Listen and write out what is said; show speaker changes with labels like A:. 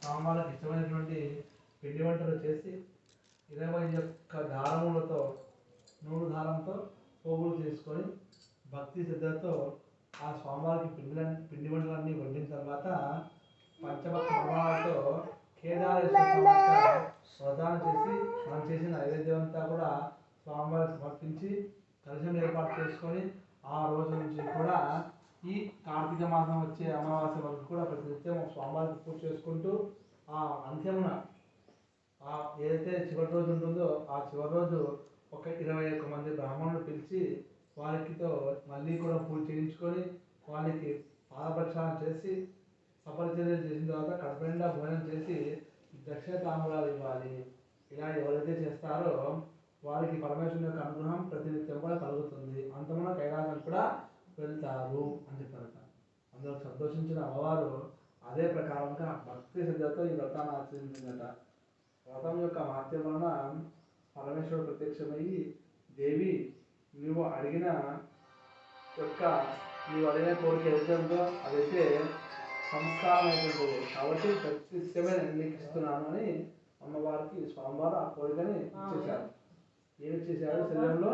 A: స్వామివారికి ఇష్టమైనటువంటి పిండి వంటలు చేసి 21 దారములతో నూలు దారంతో పోగులు చేసుకొని భక్తి శ్రద్ధతో ఆ స్వామివారికి పిండి వంటలన్నీ వండిన తర్వాత పంచభక్ష ప్రమాణాలతో కేదారేశ్వర వ్రతాన్ని చేసి మనం చేసిన నైవేద్యం అంతా కూడా స్వామివారికి సమర్పించి కలశం ఏర్పాటు చేసుకొని ఆ రోజు నుంచి కూడా ఈ కార్తీక మాసం వచ్చే అమావాస్య వరకు కూడా ప్రతినిత్యం స్వామివారికి పూజ చేసుకుంటూ ఆ అంత్యమున ఏదైతే చివరి రోజు ఉంటుందో ఆ చివరి రోజు ఒక 21 మంది బ్రాహ్మణులు పిలిచి వారికితో మళ్ళీ కూడా పూజ చేయించుకొని వాళ్ళకి పాదప్రక్షాళన చేసి సపరిచర్యలు చేసిన తర్వాత కడుపు నిండా భోజనం చేసి దక్షిణ తాంబూలాలు ఇవ్వాలి. ఇలా ఎవరైతే చేస్తారో వారికి పరమేశ్వరుని యొక్క అనుగ్రహం ప్రతినిత్యం కూడా కలుగుతుంది, అంతమున కైలాసం కూడా వెళ్తారు అని చెప్పారట. అందులో సంతోషించిన అమ్మవారు అదే ప్రకారంగా భక్తి శ్రద్ధతో ఈ వ్రతాన్ని ఆచరించిందట. వ్రతం యొక్క మహత్యం వలన పరమేశ్వరుడు ప్రత్యక్షమయ్యి, దేవి నీవు అడిగిన కోరిక ఏదైతే ఉందో అదైతే సంస్కారం అయిపోతుంది కాబట్టి ప్రత్యక్షమే నీకు ఇస్తున్నాను అని అమ్మవారికి స్వామివారు ఆ కోరికని ఇచ్చేశారు. ఏమి ఇచ్చేశారు? శరీరంలో